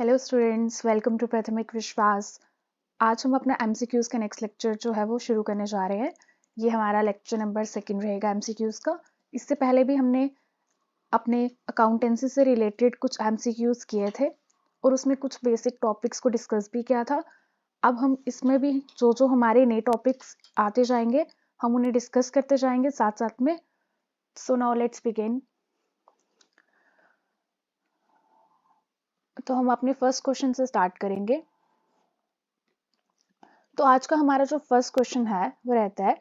Hello students, welcome to प्राथमिक विश्वास। आज हम अपना एमसीक्यूज़ का नेक्स्ट लेक्चर जो है वो शुरू करने जा रहे हैं। ये हमारा लेक्चर नंबर 2 रहेगा एमसीक्यूज़ का। इससे पहले भी हमने अपने अकाउंटेंसी से रिलेटेड कुछ एमसीक्यूज़ किए थे और उसमें कुछ बेसिक टॉपिक्स को डिस्कस भी किया था। अब हम इसमें भी जो हमारे नए टॉपिक्स आते जाएंगे हम उन्हें डिस्कस करते जाएंगे साथ साथ में। So now let's begin. तो हम अपने फर्स्ट क्वेश्चन से स्टार्ट करेंगे। तो आज का हमारा जो फर्स्ट क्वेश्चन है वो रहता है,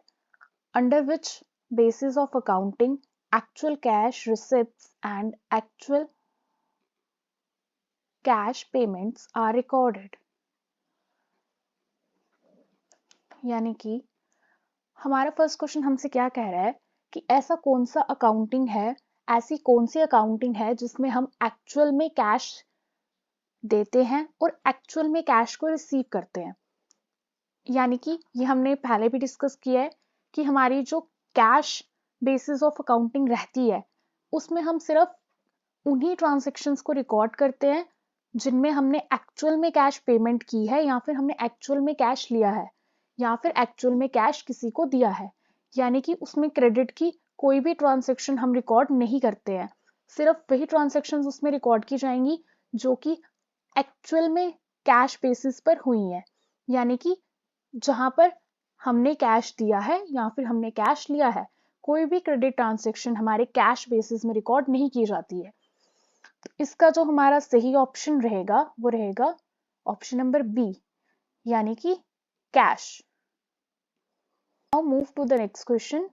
under which basis of accounting actual cash receipts and actual cash payments are recorded. यानी कि हमारा फर्स्ट क्वेश्चन हमसे क्या कह रहा है कि ऐसा कौन सा अकाउंटिंग है, ऐसी कौन सी अकाउंटिंग है जिसमें हम एक्चुअल में कैश देते हैं और एक्चुअल में कैश को रिसीव करते हैं। यानी कि ये हमने पहले भी डिस्कस किया है कि हमारी जो कैश बेसिस ऑफ अकाउंटिंग रहती है उसमें हम सिर्फ उन्हीं ट्रांजैक्शंस को रिकॉर्ड करते हैं जिनमें हमने एक्चुअल में कैश पेमेंट की है या फिर हमने एक्चुअल में कैश लिया है या फिर एक्चुअल में कैश किसी को दिया है। यानी कि उसमें क्रेडिट की कोई भी ट्रांजैक्शन हम रिकॉर्ड नहीं करते हैं, सिर्फ वही ट्रांजैक्शंस उसमें रिकॉर्ड की जाएंगी जो कि एक्चुअल में कैश बेसिस पर हुई हैं। यानी कि जहां पर हमने कैश दिया है या फिर हमने कैश लिया है, कोई भी क्रेडिट ट्रांजैक्शन हमारे कैश बेसिस में रिकॉर्ड नहीं की जाती है। तो इसका जो हमारा सही ऑप्शन रहेगा वो रहेगा ऑप्शन नंबर बी, यानी कि cash. Now move to the next question.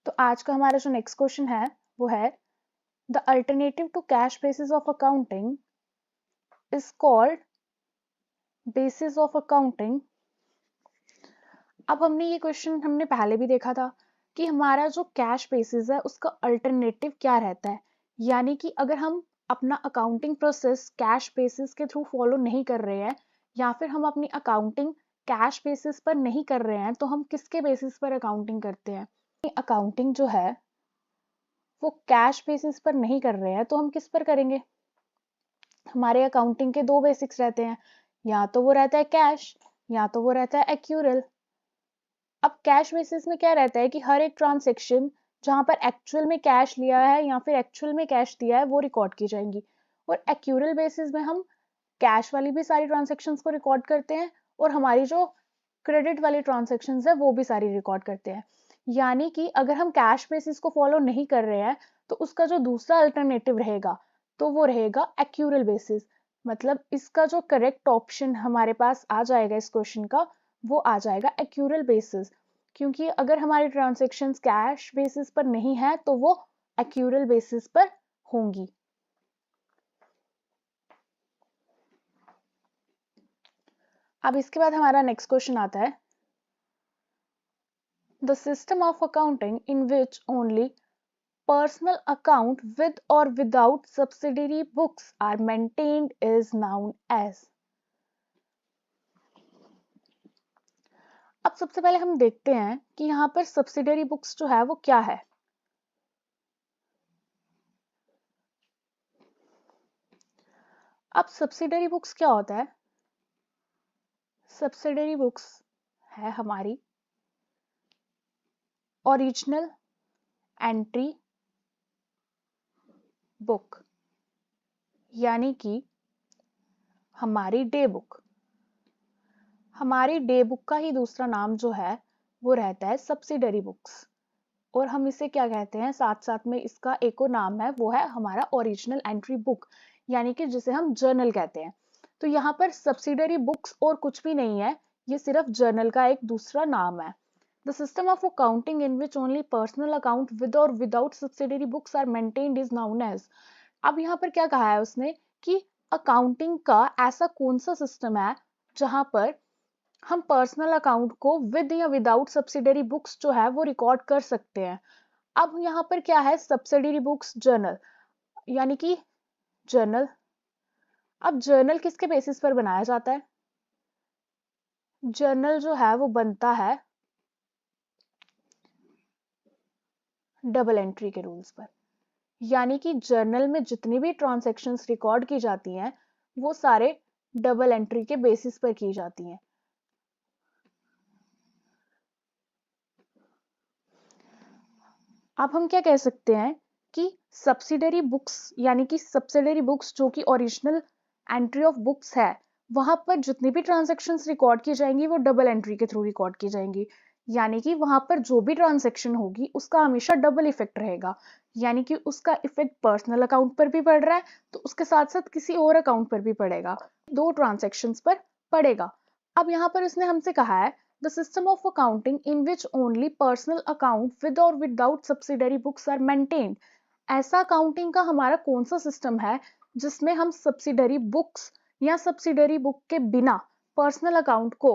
तो आज का हमारा जो नेक्स्ट क्वेश्चन है वो है, the alternative to cash basis of accounting is called basis of accounting. अब ये क्वेश्चन हमने पहले भी देखा था कि हमारा जो कैश बेसिस है उसका अल्टरनेटिव क्या रहता है। यानी कि अगर हम अपना अकाउंटिंग प्रोसेस कैश बेसिस के थ्रू फॉलो नहीं कर रहे हैं या फिर हम अपनी अकाउंटिंग कैश बेसिस पर नहीं कर रहे हैं तो हम किसके बेसिस पर अकाउंटिंग करते हैं। अकाउंटिंग जो है वो कैश बेसिस पर नहीं कर रहे हैं तो हम किस पर करेंगे। हमारे अकाउंटिंग के दो बेसिक्स रहते हैं, या तो वो रहता है कैश या तो वो रहता है एक्यूरल। अब कैश बेसिस में क्या रहता है कि हर एक ट्रांजैक्शन जहां पर एक्चुअल में कैश लिया है या फिर एक्चुअल में कैश दिया है वो रिकॉर्ड की जाएंगी, और एक्यूरल बेसिस में हम कैश वाली भी सारी ट्रांजैक्शंस को रिकॉर्ड करते हैं और हमारी जो क्रेडिट वाली ट्रांजैक्शंस है वो भी सारी रिकॉर्ड करते हैं। यानी कि अगर हम कैश बेसिस को फॉलो नहीं कर रहे हैं तो उसका जो दूसरा अल्टरनेटिव रहेगा तो वो रहेगा एक्यूरल बेसिस। मतलब इसका जो करेक्ट ऑप्शन हमारे पास आ जाएगा इस क्वेश्चन का वो आ जाएगा एक्यूरल बेसिस, क्योंकि अगर हमारी ट्रांजैक्शंस कैश बेसिस पर नहीं है तो वो एक्यूरल बेसिस पर होंगी। अब इसके बाद हमारा नेक्स्ट क्वेश्चन आता है, the system of accounting in which only personal account with or without subsidiary books are maintained is known as। अब सबसे पहले हम देखते हैं कि यहाँ पर सब्सिडरी बुक्स जो है वो क्या है। अब सब्सिडरी बुक्स क्या होता है। सब्सिडरी बुक्स है हमारी ओरिजिनल एंट्री बुक, यानी कि हमारी डे बुक। हमारी डे बुक का ही दूसरा नाम जो है वो रहता है सब्सिडरी बुक्स, और हम इसे क्या कहते हैं, साथ साथ में इसका एक और नाम है वो है हमारा ओरिजिनल एंट्री बुक, यानी कि जिसे हम जर्नल कहते हैं। तो यहाँ पर सब्सिडरी बुक्स और कुछ भी नहीं है, ये सिर्फ जर्नल का एक दूसरा नाम है। The system of accounting in which only personal account with और without subsidiary books are maintained is known as. अब यहाँ पर क्या कहा है उसने कि अकाउंटिंग का ऐसा कौन सा सिस्टम है जहां पर हम पर्सनल अकाउंट को विद या विदाउट सब्सिडरी बुक्स जो है वो रिकॉर्ड कर सकते हैं। अब यहाँ पर क्या है, सब्सिडरी बुक्स जर्नल, यानी कि जर्नल। अब जर्नल किसके बेसिस पर बनाया जाता है। जर्नल जो है वो बनता है डबल एंट्री के रूल्स पर। यानी कि जर्नल में जितनी भी ट्रांजैक्शंस रिकॉर्ड की जाती हैं वो सारे डबल एंट्री के बेसिस पर की जाती हैं। अब हम क्या कह सकते हैं कि सब्सिडरी बुक्स, यानी कि सब्सिडरी बुक्स जो कि ओरिजिनल एंट्री ऑफ बुक्स है, वहां पर जितनी भी ट्रांजैक्शंस रिकॉर्ड की जाएंगी वो डबल एंट्री के थ्रू रिकॉर्ड की जाएंगी। यानी कि वहां पर जो भी ट्रांजैक्शन होगी उसका हमेशा डबल इफेक्ट रहेगा, यानी कि उसका इफेक्ट पर्सनल अकाउंट पर भी पड़ रहा है तो उसके साथ साथ किसी और अकाउंट पर भी पड़ेगा, दो ट्रांजैक्शंस पर पड़ेगा। अब यहाँ पर इसने हमसे कहा है the system of accounting in which only personal account with or without subsidiary books are maintained। ऐसा अकाउंटिंग का हमारा कौन सा सिस्टम है जिसमें हम सब्सिडरी बुक्स या सब्सिडरी बुक के बिना पर्सनल अकाउंट को,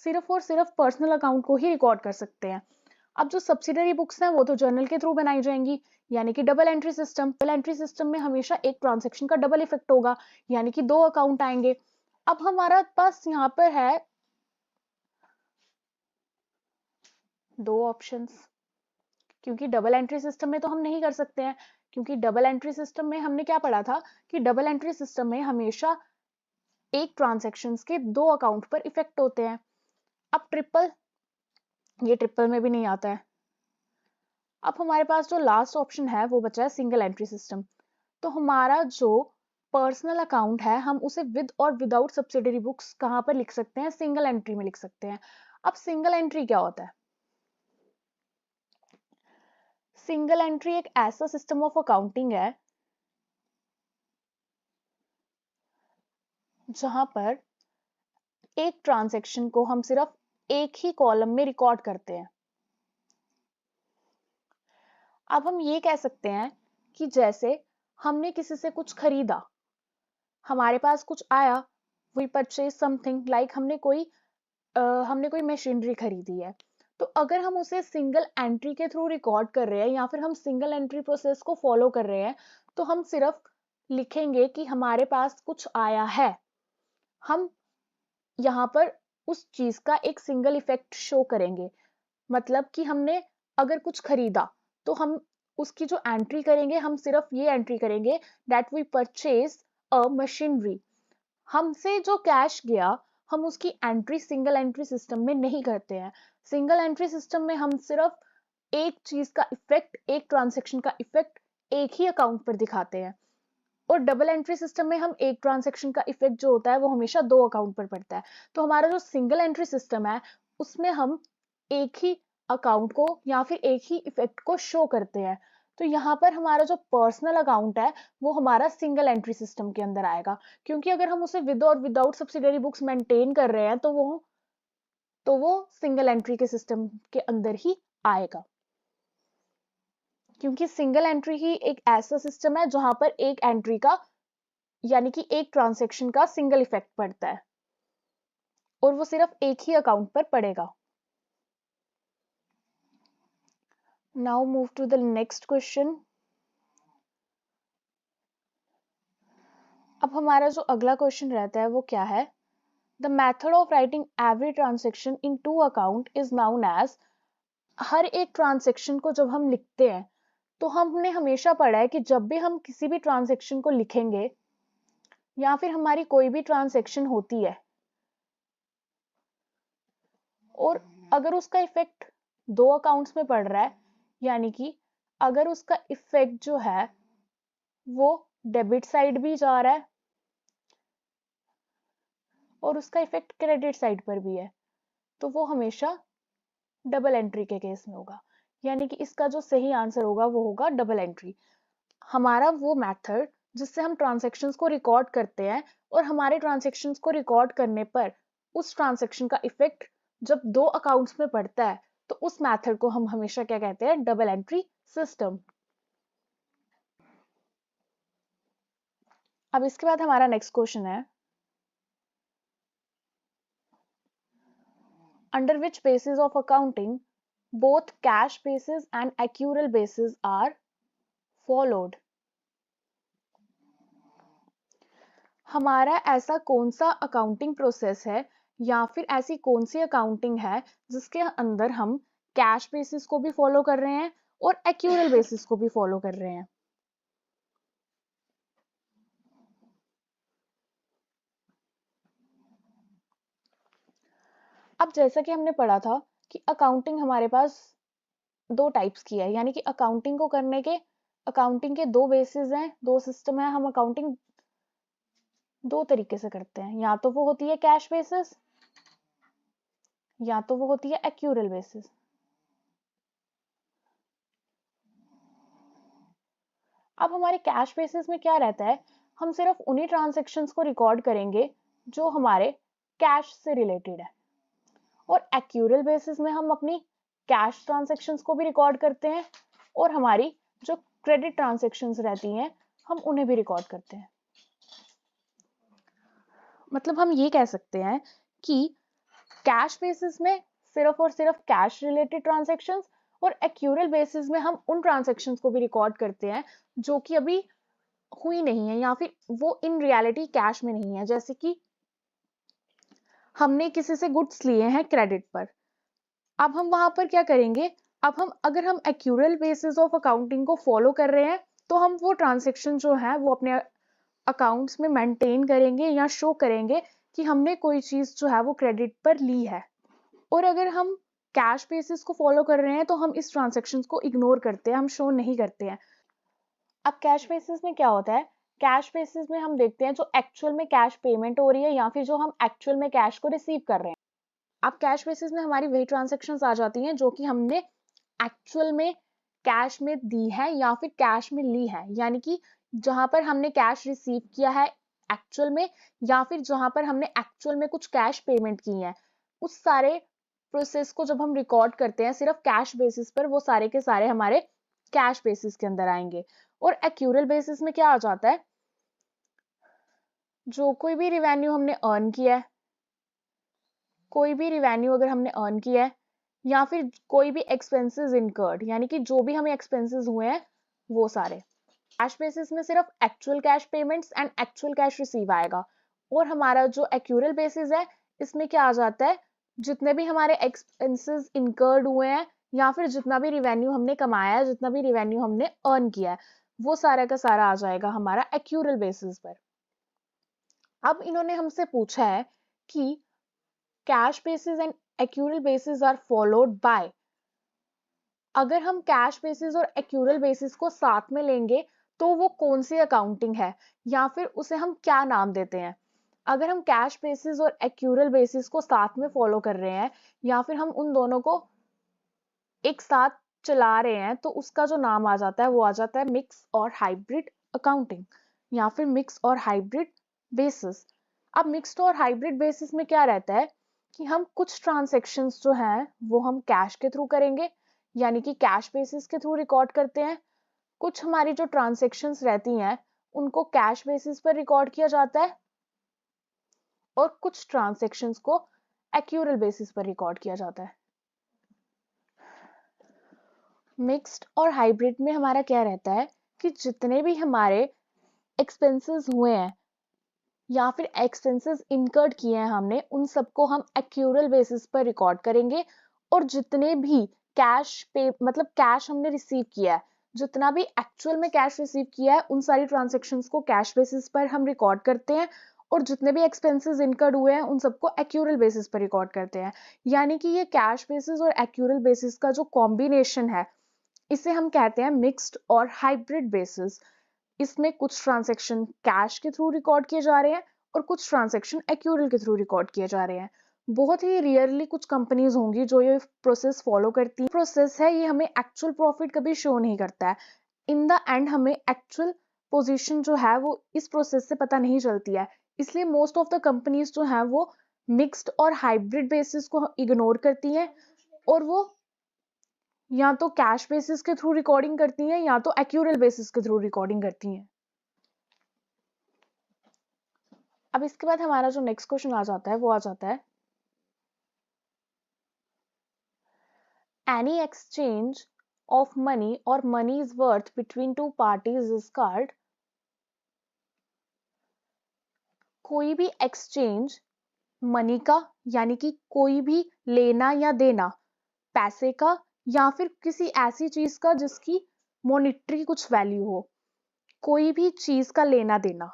सिर्फ और सिर्फ पर्सनल अकाउंट को ही रिकॉर्ड कर सकते हैं। अब जो सब्सिडरी बुक्स हैं वो तो जर्नल के थ्रू बनाई जाएंगी, यानी कि double entry system. Double entry system में हमेशा एक ट्रांजैक्शन का डबल इफेक्ट होगा, यानी कि दो अकाउंट आएंगे। अब हमारा पास यहाँ पर है दो ऑप्शंस, क्योंकि डबल एंट्री सिस्टम में तो हम नहीं कर सकते हैं, क्योंकि डबल एंट्री सिस्टम में हमने क्या पढ़ा था कि डबल एंट्री सिस्टम में हमेशा एक ट्रांजैक्शंस के दो अकाउंट पर इफेक्ट होते हैं। अब ट्रिपल, ये ट्रिपल में भी नहीं आता है। अब हमारे पास जो लास्ट ऑप्शन है वो बचा है सिंगल एंट्री सिस्टम। तो हमारा जो पर्सनल अकाउंट है हम उसे विद और विदाउट सब्सिडरी बुक्स कहाँ पर लिख सकते हैं, सिंगल एंट्री में लिख सकते हैं। अब सिंगल एंट्री क्या होता है? सिंगल एंट्री एक ऐसा सिस्टम ऑफ अकाउंटिंग है जहां पर एक ट्रांजैक्शन को हम सिर्फ एक ही कॉलम में रिकॉर्ड करते हैं। अब हम ये कह सकते हैं कि जैसे हमने किसी से कुछ खरीदा, हमारे पास कुछ आया, वी परचेज समथिंग, लाइक हमने कोई मशीनरी खरीदी है, तो अगर हम उसे सिंगल एंट्री के थ्रू रिकॉर्ड कर रहे हैं या फिर हम सिंगल एंट्री प्रोसेस को फॉलो कर रहे हैं तो हम सिर्फ लिखेंगे कि हमारे पास कुछ आया है। हम यहाँ पर उस चीज का एक सिंगल इफेक्ट शो करेंगे, मतलब कि हमने अगर कुछ खरीदा तो हम उसकी जो एंट्री करेंगे हम सिर्फ ये एंट्री करेंगे that we purchase a machinery. हमसे जो कैश गया हम उसकी एंट्री सिंगल एंट्री सिस्टम में नहीं करते हैं। सिंगल एंट्री सिस्टम में हम सिर्फ एक चीज का इफेक्ट, एक ट्रांजेक्शन का इफेक्ट एक ही अकाउंट पर दिखाते हैं, और डबल एंट्री सिस्टम में हम एक ट्रांजेक्शन का इफेक्ट जो होता है वो हमेशा दो अकाउंट पर पड़ता है। तो हमारा जो सिंगल एंट्री सिस्टम है उसमें हम एक ही अकाउंट को या फिर एक ही इफेक्ट को शो करते हैं। तो यहाँ पर हमारा जो पर्सनल अकाउंट है वो हमारा सिंगल एंट्री सिस्टम के अंदर आएगा, क्योंकि अगर हम उसे विद और विदाउट सब्सिडरी बुक्स मेंटेन कर रहे हैं तो वो सिंगल एंट्री के सिस्टम के अंदर ही आएगा, क्योंकि सिंगल एंट्री ही एक ऐसा सिस्टम है जहां पर एक एंट्री का, यानी कि एक ट्रांजैक्शन का सिंगल इफेक्ट पड़ता है और वो सिर्फ एक ही अकाउंट पर पड़ेगा। Now move to the next question. अब हमारा जो अगला क्वेश्चन रहता है वो क्या है? The method of writing every transaction in two account is known as. हर एक ट्रांजैक्शन को जब हम लिखते हैं तो हमने हमेशा पढ़ा है कि जब भी हम किसी भी ट्रांजैक्शन को लिखेंगे या फिर हमारी कोई भी ट्रांजैक्शन होती है और अगर उसका इफेक्ट दो अकाउंट्स में पड़ रहा है, यानी कि अगर उसका इफेक्ट जो है वो डेबिट साइड भी जा रहा है और उसका इफेक्ट क्रेडिट साइड पर भी है, तो वो हमेशा डबल एंट्री के केस में होगा। यानी कि इसका जो सही आंसर होगा वो होगा डबल एंट्री। हमारा वो मेथड जिससे हम ट्रांजैक्शंस को रिकॉर्ड करते हैं और हमारे ट्रांजैक्शंस को रिकॉर्ड करने पर उस ट्रांजैक्शन का इफेक्ट जब दो अकाउंट्स में पड़ता है तो उस मेथड को हम हमेशा क्या कहते हैं? Double entry system. अब इसके बाद हमारा नेक्स्ट क्वेश्चन है, under which basis of accounting both cash basis and accrual basis are followed। हमारा ऐसा कौन सा अकाउंटिंग प्रोसेस है या फिर ऐसी कौन सी अकाउंटिंग है जिसके अंदर हम कैश बेसिस को भी फॉलो कर रहे हैं और एक्यूरल बेसिस को भी फॉलो कर रहे हैं। अब जैसा कि हमने पढ़ा था कि अकाउंटिंग हमारे पास दो टाइप्स की है, यानी कि अकाउंटिंग को करने के अकाउंटिंग के दो बेसिस हैं, दो सिस्टम है। हम अकाउंटिंग दो तरीके से करते हैं, या तो वो होती है कैश बेसिस या तो वो होती है एक्यूरल बेसिस। अब हमारे कैश बेसिस में क्या रहता है, हम सिर्फ उन्हीं ट्रांजैक्शंस को रिकॉर्ड करेंगे जो हमारे कैश से रिलेटेड है, और एक्यूरल बेसिस में हम अपनी कैश ट्रांजैक्शंस को भी रिकॉर्ड करते हैं और हमारी जो क्रेडिट ट्रांजैक्शंस रहती हैं हम उन्हें भी रिकॉर्ड करते हैं। मतलब हम ये कह सकते हैं कि कैश बेसिस में सिर्फ और सिर्फ कैश रिलेटेड ट्रांजैक्शंस, और एक्यूरल बेसिस में हम उन ट्रांजैक्शंस को भी रिकॉर्ड करते हैं जो कि अभी हुई नहीं है या फिर वो इन रियलिटी कैश में नहीं है। जैसे कि हमने किसी से गुड्स लिए हैं क्रेडिट पर, अब हम वहां पर क्या करेंगे, अब हम अगर हम एक्यूरल बेसिस ऑफ अकाउंटिंग को फॉलो कर रहे हैं तो हम वो ट्रांजैक्शन जो है वो अपने अकाउंट्स में मेंटेन करेंगे या शो करेंगे कि हमने कोई चीज जो है वो क्रेडिट पर ली है। और अगर हम कैश बेसिस को फॉलो कर रहे हैं तो हम इस ट्रांजैक्शन को इग्नोर करते हैं, हम शो नहीं करते हैं। अब कैश बेसिस में क्या होता है, कैश बेसिस में हम देखते हैं जो एक्चुअल में कैश पेमेंट हो रही है या फिर जो हम एक्चुअल में कैश को रिसीव कर रहे हैं। अब कैश बेसिस में हमारी वही ट्रांजैक्शंस आ जाती हैं जो कि हमने एक्चुअल में कैश में दी है या फिर कैश में ली है, यानी कि जहां पर हमने कैश रिसीव किया है एक्चुअल में, या फिर जहां पर हमने एक्चुअल में कुछ कैश पेमेंट की है, उस सारे प्रोसेस को जब हम रिकॉर्ड करते हैं सिर्फ कैश बेसिस पर, वो सारे के सारे हमारे कैश बेसिस के अंदर आएंगे। और एक्यूरल बेसिस में क्या आ जाता है, जो कोई भी रिवेन्यू हमने अर्न किया है, कोई भी रिवेन्यू अगर हमने अर्न किया है या फिर कोई भी एक्सपेंसेस इनकर्ड, यानी कि जो भी हमें एक्सपेंसेस हुए हैं वो सारे। कैश बेसिस में सिर्फ actual cash payments and actual cash receive आएगा। और हमारा जो एक्यूरल बेसिस है इसमें क्या आ जाता है, जितने भी हमारे एक्सपेंसेस इनकर्ड हुए हैं या फिर जितना भी रिवेन्यू हमने कमाया है, जितना भी रिवेन्यू हमने अर्न किया है, वो सारा का सारा आ जाएगा हमारा एक्यूरल बेसिस पर। अब इन्होंने हमसे पूछा है कि cash basis and accrual basis are followed by, अगर हम कैश बेसिस और एक्यूरल बेसिस को साथ में लेंगे तो वो कौन सी अकाउंटिंग है, या फिर उसे हम क्या नाम देते हैं। अगर हम कैश बेसिस और एक्यूरल बेसिस को साथ में फॉलो कर रहे हैं या फिर हम उन दोनों को एक साथ चला रहे हैं तो उसका जो नाम आ जाता है वो आ जाता है मिक्स और हाइब्रिड अकाउंटिंग या फिर मिक्स और हाइब्रिड बेसिस। अब मिक्स्ड और हाइब्रिड बेसिस में क्या रहता है कि हम कुछ ट्रांजैक्शंस जो हैं वो हम कैश के थ्रू करेंगे, यानी कि कैश बेसिस के थ्रू रिकॉर्ड करते हैं। कुछ हमारी जो ट्रांजैक्शंस रहती हैं उनको कैश बेसिस पर रिकॉर्ड किया जाता है, और कुछ ट्रांजैक्शंस को एक्यूरल बेसिस पर रिकॉर्ड किया जाता है। मिक्स्ड और हाइब्रिड में हमारा क्या रहता है कि जितने भी हमारे एक्सपेंसेस हुए हैं या फिर एक्सपेंसेस इनकर्ड किए हैं हमने, उन सबको हम एक्यूरल बेसिस पर रिकॉर्ड करेंगे। और जितने भी कैश पे मतलब कैश हमने रिसीव किया है, जितना भी एक्चुअल में कैश रिसीव किया है, उन सारी ट्रांजैक्शंस को कैश बेसिस पर हम रिकॉर्ड करते हैं। और जितने भी एक्सपेंसेस इनकर्ड हुए हैं उन सबको एक्यूरल बेसिस पर रिकॉर्ड करते हैं। यानी कि ये कैश बेसिस और एक्यूरल बेसिस का जो कॉम्बिनेशन है इसे हम कहते हैं मिक्स्ड और हाइब्रिड बेसिस। इसमें कुछ ट्रांजैक्शन कैश के थ्रू रिकॉर्ड किए जा रहे हैं और कुछ ट्रांजैक्शन एक्यूरल के थ्रू रिकॉर्ड किए जा रहे हैं। बहुत ही रियरली कुछ कंपनीज होंगी जो ये प्रोसेस फॉलो करती है। प्रोसेस है ये हमें एक्चुअल प्रॉफिट कभी शो नहीं करता है। इन द एंड हमें एक्चुअल पोजीशन जो है वो इस प्रोसेस से पता नहीं चलती है। इसलिए मोस्ट ऑफ द कंपनीज जो है वो मिक्स्ड और हाइब्रिड बेसिस को इग्नोर करती हैं, और वो या तो कैश बेसिस के थ्रू रिकॉर्डिंग करती हैं या तो एक्यूरल बेसिस के थ्रू रिकॉर्डिंग करती हैं। अब इसके बाद हमारा जो नेक्स्ट क्वेश्चन आ जाता है वो आ जाता है, एनी एक्सचेंज ऑफ मनी और money is worth between two parties is called. कोई भी एक्सचेंज मनी का, यानी कि कोई भी लेना या देना पैसे का या फिर किसी ऐसी चीज का जिसकी मॉनिटरी कुछ वैल्यू हो, कोई भी चीज का लेना देना,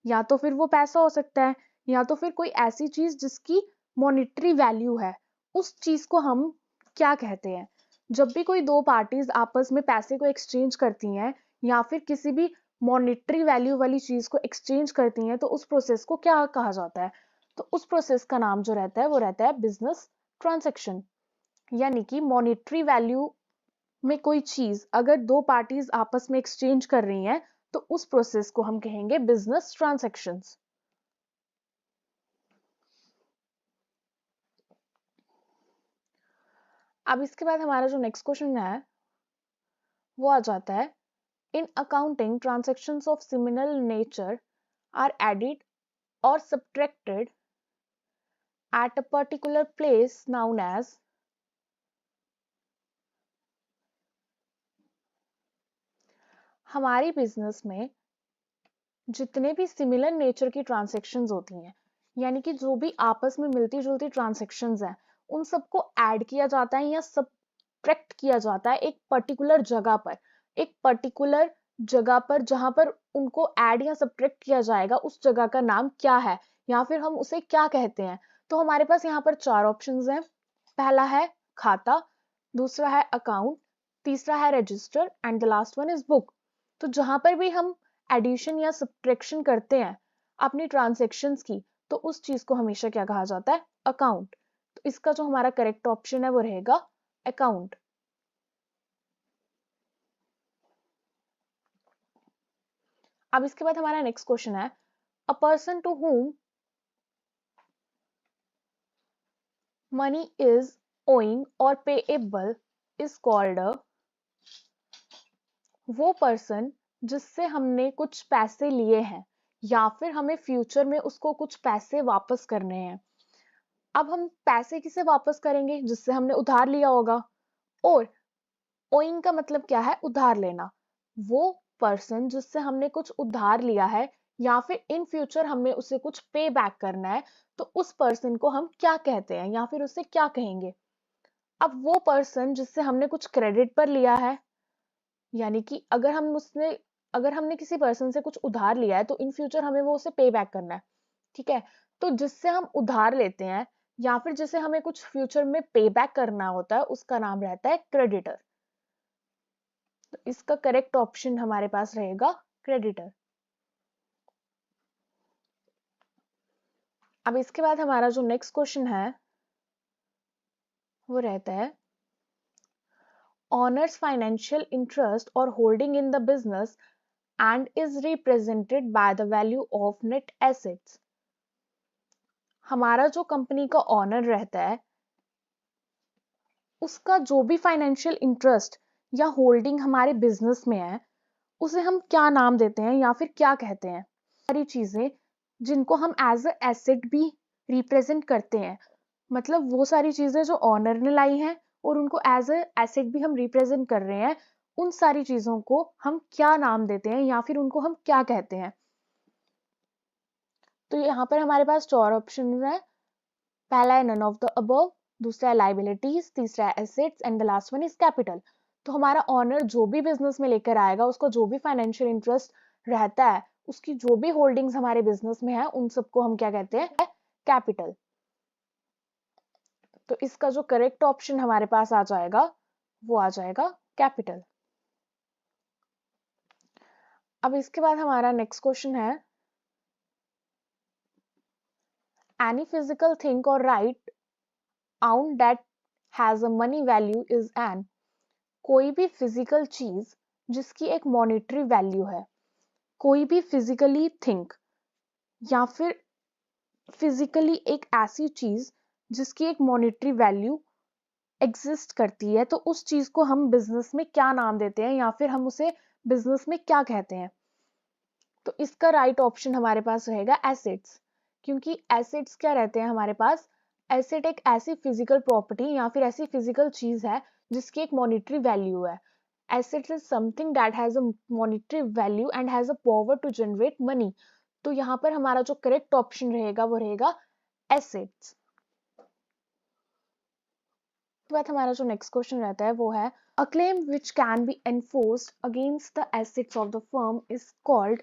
या तो फिर वो पैसा हो सकता है या तो फिर कोई ऐसी चीज जिसकी मॉनिटरी वैल्यू है, उस चीज को हम क्या कहते हैं? जब भी कोई दो पार्टीज आपस में पैसे को एक्सचेंज करती हैं या फिर किसी भी मॉनेटरी वैल्यू वाली चीज को एक्सचेंज करती हैं, तो उस प्रोसेस को क्या कहा जाता है? तो उस प्रोसेस का नाम जो रहता है वो रहता है बिजनेस ट्रांजैक्शन। यानी कि मॉनेटरी वैल्यू में कोई चीज अगर दो पार्टीज आपस में एक्सचेंज कर रही हैं, तो उस प्रोसेस को हम कहेंगे बिजनेस ट्रांजैक्शंस। अब इसके बाद हमारा जो नेक्स्ट क्वेश्चन है वो आ जाता है, in accounting transactions of similar nature are added or subtracted at a particular place known as हमारी बिजनेस में जितने भी सिमिलर नेचर की ट्रांजैक्शंस होती हैं, यानी कि जो भी आपस में मिलती जुलती ट्रांजैक्शंस हैं, उन सबको ऐड किया जाता है या सब्ट्रैक्ट किया जाता है एक पर्टिकुलर जगह पर। एक पर्टिकुलर जगह पर जहां पर उनको ऐड या सब्ट्रैक्ट किया जाएगा, उस जगह का नाम क्या है या फिर हम उसे क्या कहते हैं? तो हमारे पास यहाँ पर चार ऑप्शंस हैं। पहला है खाता, दूसरा है अकाउंट, तीसरा है register and the last one is book. तो जहां पर भी हम एडिशन या सब्ट्रैक्शन करते हैं अपनी ट्रांजैक्शंस की, तो उस चीज को हमेशा क्या कहा जाता है? अकाउंट। तो इसका जो हमारा करेक्ट ऑप्शन है वो रहेगा अकाउंट। अब इसके बाद हमारा नेक्स्ट क्वेश्चन है, a person to whom money is owing or payable is called a. वो पर्सन जिससे हमने कुछ पैसे लिए हैं या फिर हमें फ्यूचर में उसको कुछ पैसे वापस करने हैं। अब हम पैसे किसे वापस करेंगे? जिससे हमने उधार लिया होगा। और ओइंग का मतलब क्या है? उधार लेना। वो पर्सन जिससे हमने कुछ उधार लिया है या फिर इन फ्यूचर हमें उसे कुछ पे बैक करना है, तो उस पर्सन को हम क्या कहते हैं या फिर उसे क्या कहेंगे? अब वो पर्सन जिससे हमने कुछ क्रेडिट पर लिया है, यानी कि अगर हमने किसी पर्सन से कुछ उधार लिया है तो इन फ्यूचर हमें वो उसे पे बैक करना है, ठीक है? तो जिससे हम उधार लेते हैं या फिर जिसे हमें कुछ फ्यूचर में पे बैक करना होता है, उसका नाम रहता है क्रेडिटर। तो इसका करेक्ट ऑप्शन हमारे पास रहेगा क्रेडिटर। अब इसके बाद हमारा जो नेक्स्ट क्वेश्चन है वो रहता है, ऑनर्स फाइनेंशियल इंटरेस्ट और holding in the business and is represented by the value of net assets। हमारा जो कंपनी का ऑनर रहता है उसका जो भी फाइनेंशियल इंटरेस्ट या होल्डिंग हमारे बिजनेस में है, उसे हम क्या नाम देते हैं या फिर क्या कहते हैं? सारी चीजें जिनको हम एज अ एसेट भी रिप्रेजेंट करते हैं, मतलब वो सारी चीजें जो ऑनर ने लाई हैं और उनको एज अ एसेट भी हम रिप्रेजेंट कर रहे हैं, उन सारी चीजों को हम क्या नाम देते हैं या फिर उनको हम क्या कहते हैं? तो यहाँ पर हमारे पास चार ऑप्शन है। पहला है नन ऑफ द अबव, दूसरा है लाइबिलिटीज, तीसरा है assets and the last one is capital. तो हमारा ऑनर जो भी बिजनेस में लेकर आएगा, उसका जो भी फाइनेंशियल इंटरेस्ट रहता है, उसकी जो भी होल्डिंग्स हमारे बिजनेस में है, उन सबको हम क्या कहते हैं? कैपिटल। तो इसका जो करेक्ट ऑप्शन हमारे पास आ जाएगा वो आ जाएगा कैपिटल। अब इसके बाद हमारा नेक्स्ट क्वेश्चन है, एनी फिजिकल थिंग और right own that has a money value is an। कोई भी फिजिकल चीज जिसकी एक मॉनेटरी वैल्यू है, कोई भी फिजिकली थिंक या फिर फिजिकली एक ऐसी चीज जिसकी एक मॉनेटरी वैल्यू एग्जिस्ट करती है, तो उस चीज को हम बिजनेस में क्या नाम देते हैं या फिर हम उसे बिजनेस में क्या कहते हैं? तो इसका राइट ऑप्शन हमारे पास रहेगा एसेट्स। क्योंकि एसेट्स क्या रहते हैं हमारे पास? एसेट एक ऐसी फिजिकल प्रॉपर्टी या फिर ऐसी फिजिकल चीज है जिसकी एक मॉनेटरी वैल्यू है। Assets is something that has a monetary value and has a power to generate money. तो यहाँ पर हमारा जो करेक्ट ऑप्शन रहेगा वो रहेगा एसेट्स। उसके बाद हमारा जो नेक्स्ट क्वेश्चन रहता है वो है, a claim which can be enforced against the assets of the firm is called.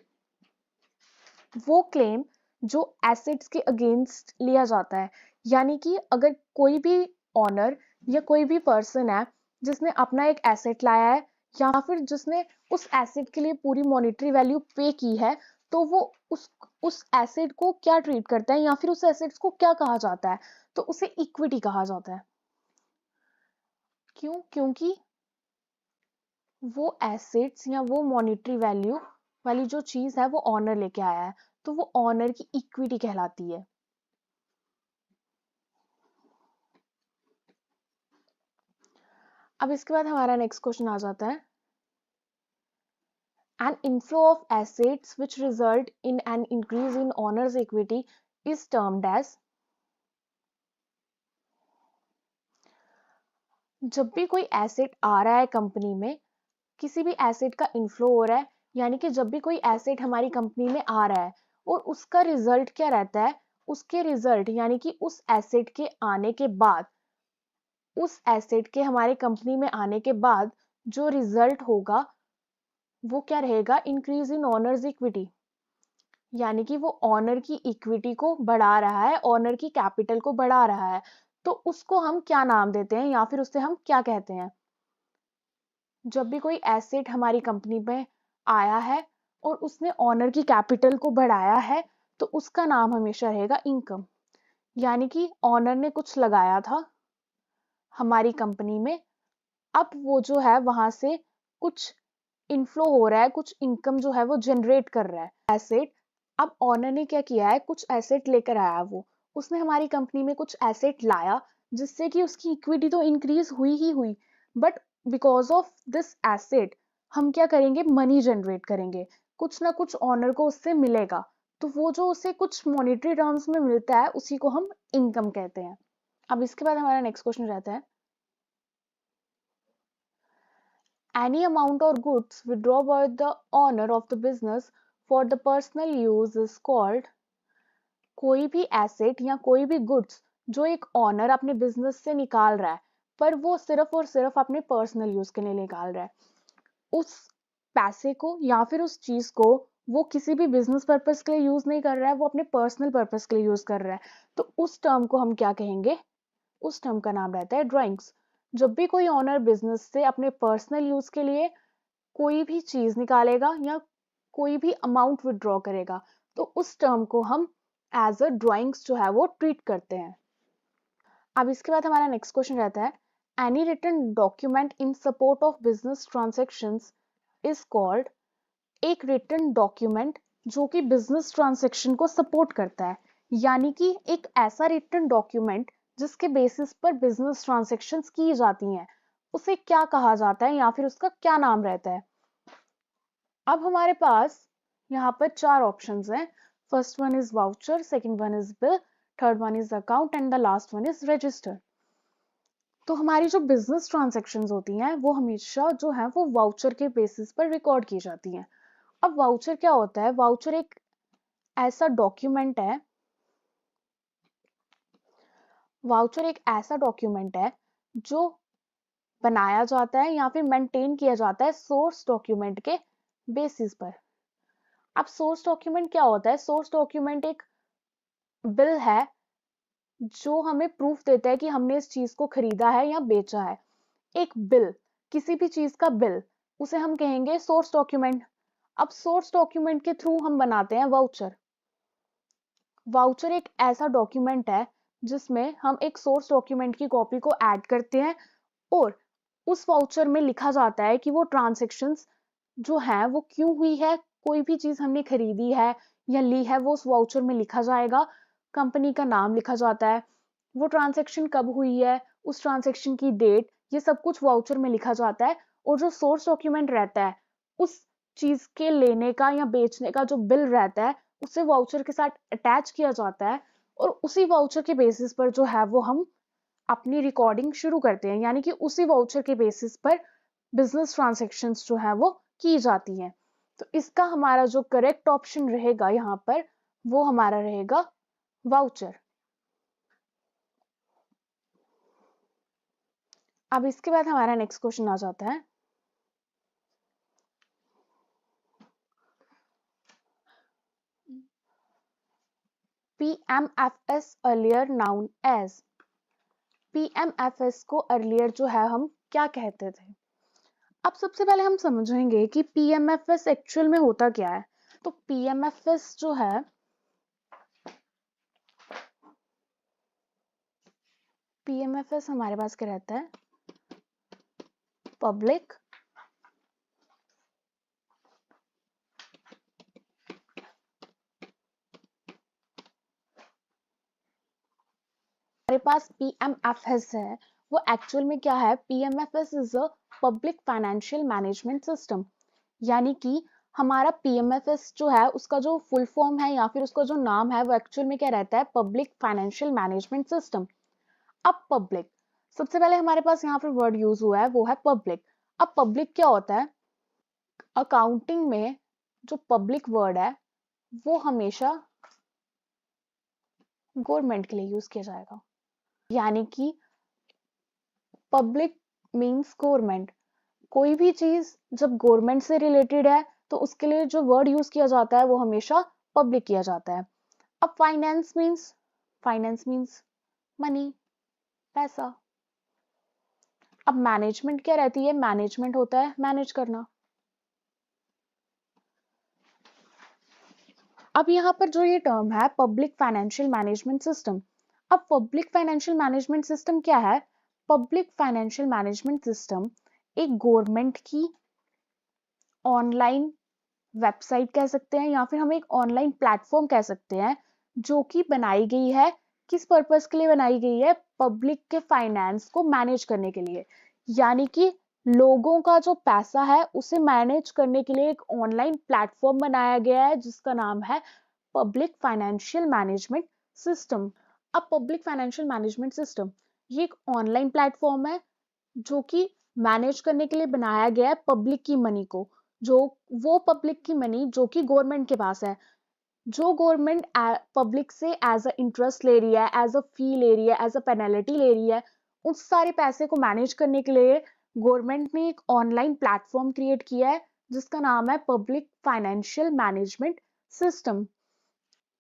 वो क्लेम जो एसेट्स के अगेंस्ट लिया जाता है, यानी कि अगर कोई भी ऑनर या कोई भी पर्सन है जिसने अपना एक एसेट लाया है या फिर जिसने उस एसेट के लिए पूरी मॉनेटरी वैल्यू पे की है, तो वो उस एसेट को क्या ट्रीट करता है या फिर उस एसेट्स को क्या कहा जाता है? तो उसे इक्विटी कहा जाता है। क्यों? क्योंकि वो एसेट्स या वो मॉनेटरी वैल्यू वाली जो चीज है वो ऑनर लेके आया है, तो वो ऑनर की इक्विटी कहलाती है। अब इसके बाद हमारा नेक्स्ट क्वेश्चन आ जाता है, an inflow of assets which result in an increase in owner's equity is termed as। जब भी कोई एसेट आ रहा है कंपनी में, किसी भी एसेट का इनफ्लो हो रहा है, यानी कि जब भी कोई एसेट हमारी कंपनी में आ रहा है और उसका रिजल्ट क्या रहता है, उसके रिजल्ट यानी कि उस एसेट के आने के बाद, उस एसेट के हमारे कंपनी में आने के बाद जो रिजल्ट होगा वो क्या रहेगा? इंक्रीज इन ऑनर्स इक्विटी, यानी कि वो ऑनर की इक्विटी को बढ़ा रहा है, ऑनर की कैपिटल को बढ़ा रहा है। तो उसको हम क्या नाम देते हैं या फिर उससे हम क्या कहते हैं? जब भी कोई एसेट हमारी कंपनी में आया है और उसने ऑनर की कैपिटल को बढ़ाया है, तो उसका नाम हमेशा रहेगा इनकम। यानी कि ऑनर ने कुछ लगाया था हमारी कंपनी में, अब वो जो है वहां से कुछ इनफ्लो हो रहा है, कुछ इनकम जो है वो जनरेट कर रहा है एसेट। अब ऑनर ने क्या किया है, कुछ एसेट लेकर आया, वो उसने हमारी कंपनी में कुछ एसेट लाया जिससे कि उसकी इक्विटी तो इंक्रीज हुई ही हुई, but because of this asset हम क्या करेंगे? मनी जनरेट करेंगे, कुछ ना कुछ ऑनर को उससे मिलेगा, तो वो जो उसे कुछ मॉनेटरी टर्म्स में मिलता है उसी को हम इनकम कहते हैं। अब इसके बाद हमारा नेक्स्ट क्वेश्चन रहता है, any amount or goods withdrawn by the owner of the business for the personal use is called। कोई भी एसेट या कोई भी गुड्स जो एक ऑनर अपने बिजनेस से निकाल रहा है, पर वो सिर्फ और सिर्फ अपने पर्सनल यूज के लिए निकाल रहा है, उस पैसे को या फिर उस चीज को वो किसी भी बिजनेस पर्पस के लिए यूज नहीं कर रहा है, वो अपने पर्सनल पर्पस के लिए यूज कर रहा है, तो उस टर्म को हम क्या कहेंगे? उस टर्म का नाम रहता है ड्राइंग्स। जब भी कोई ऑनर बिजनेस से अपने पर्सनल यूज के लिए कोई भी चीज निकालेगा या कोई भी अमाउंट विड्रॉ करेगा, तो उस टर्म को हम एज अ ड्राइंग्स जो है वो ट्रीट करते हैं। अब इसके बाद हमारा नेक्स्ट क्वेश्चन रहता है, any written document in support of business transactions is called. एक रिटन डॉक्यूमेंट जो कि बिजनेस ट्रांजेक्शन को सपोर्ट करता है, यानी कि एक ऐसा रिटन डॉक्यूमेंट जिसके बेसिस पर बिजनेस ट्रांजेक्शंस की जाती हैं, उसे क्या कहा जाता है या फिर उसका क्या नाम रहता है? अब हमारे पास यहाँ पर चार ऑप्शंस हैं। First one is voucher, second one is bill, third one is account and the last one is register. तो हमारी जो बिजनेस ट्रांजैक्शंस होती हैं वो हमेशा जो है वो वाउचर के बेसिस पर रिकॉर्ड की जाती हैं। अब वाउचर क्या होता है? वाउचर एक ऐसा डॉक्यूमेंट है, वाउचर एक ऐसा डॉक्यूमेंट है जो बनाया जाता है या फिर मेंटेन किया जाता है सोर्स डॉक्यूमेंट के बेसिस पर। अब सोर्स डॉक्यूमेंट क्या होता है? सोर्स डॉक्यूमेंट एक बिल है जो हमें प्रूफ देता है कि हमने इस चीज को खरीदा है या बेचा है। एक बिल, किसी भी चीज का बिल, उसे हम कहेंगे सोर्स डॉक्यूमेंट। अब सोर्स डॉक्यूमेंट के थ्रू हम बनाते हैं वाउचर। वाउचर एक ऐसा डॉक्यूमेंट है जिसमें हम एक सोर्स डॉक्यूमेंट की कॉपी को ऐड करते हैं और उस वाउचर में लिखा जाता है कि वो ट्रांजैक्शंस जो है वो क्यों हुई है, कोई भी चीज हमने खरीदी है या ली है वो उस वाउचर में लिखा जाएगा, कंपनी का नाम लिखा जाता है, वो ट्रांजैक्शन कब हुई है, उस ट्रांजैक्शन की डेट, ये सब कुछ वाउचर में लिखा जाता है। और जो सोर्स डॉक्यूमेंट रहता है, उस चीज के लेने का या बेचने का जो बिल रहता है उसे वाउचर के साथ अटैच किया जाता है और उसी वाउचर के बेसिस पर जो है वो हम अपनी रिकॉर्डिंग शुरू करते हैं, यानी कि उसी वाउचर के बेसिस पर बिजनेस ट्रांजैक्शंस जो है वो की जाती हैं। तो इसका हमारा जो करेक्ट ऑप्शन रहेगा यहाँ पर वो हमारा रहेगा वाउचर। अब इसके बाद हमारा नेक्स्ट क्वेश्चन आ जाता है, PMFS earlier known as। PMFS को अर्लियर जो है हम क्या कहते थे। अब सबसे पहले हम समझेंगे कि PMFS एक्चुअल में होता क्या है। तो PMFS जो है PMFS हमारे पास क्या रहता है, पब्लिक हमारे पास PMFS है, वो एक्चुअल में क्या है, PMFS is a public financial management system. यानी कि हमारा PMFS जो है उसका जो फुल फॉर्म है या फिर उसका जो नाम है वो एक्चुअल में क्या रहता है, पब्लिक फाइनेंशियल मैनेजमेंट सिस्टम। अब पब्लिक, सबसे पहले हमारे पास यहाँ पर वर्ड यूज हुआ है वो है पब्लिक। अब पब्लिक क्या होता है, अकाउंटिंग में जो पब्लिक वर्ड है वो हमेशा गवर्नमेंट के लिए यूज किया जाएगा। यानी कि पब्लिक मींस गवर्नमेंट। कोई भी चीज जब गवर्नमेंट से रिलेटेड है तो उसके लिए जो वर्ड यूज किया जाता है वो हमेशा पब्लिक किया जाता है। अब फाइनेंस मींस मनी, पैसा। अब मैनेजमेंट क्या रहती है, मैनेजमेंट होता है मैनेज करना। अब यहाँ पर जो ये टर्म है पब्लिक फाइनेंशियल मैनेजमेंट सिस्टम, अब पब्लिक फाइनेंशियल मैनेजमेंट सिस्टम क्या है, पब्लिक फाइनेंशियल मैनेजमेंट सिस्टम एक गवर्नमेंट की ऑनलाइन वेबसाइट कह सकते हैं या फिर हम एक ऑनलाइन प्लेटफॉर्म कह सकते हैं, जो कि बनाई गई है, किस पर्पस के लिए बनाई गई है, पब्लिक के फाइनेंस को मैनेज करने के लिए। यानी कि लोगों का जो पैसा है उसे मैनेज करने के लिए एक ऑनलाइन प्लेटफॉर्म बनाया गया है जिसका नाम है पब्लिक फाइनेंशियल मैनेजमेंट सिस्टम। अब पब्लिक फाइनेंशियल मैनेजमेंट सिस्टम ये एक ऑनलाइन प्लेटफॉर्म है जो कि मैनेज करने के लिए बनाया गया है पब्लिक की मनी को, जो वो पब्लिक की मनी जो कि गवर्नमेंट के पास है, जो गवर्नमेंट पब्लिक से एज अ इंटरेस्ट ले रही है, एज अ फी ले रही है, एज अ पेनल्टी ले रही है, उस सारे पैसे को मैनेज करने के लिए गवर्नमेंट ने एक ऑनलाइन प्लेटफॉर्म क्रिएट किया है जिसका नाम है पब्लिक फाइनेंशियल मैनेजमेंट सिस्टम।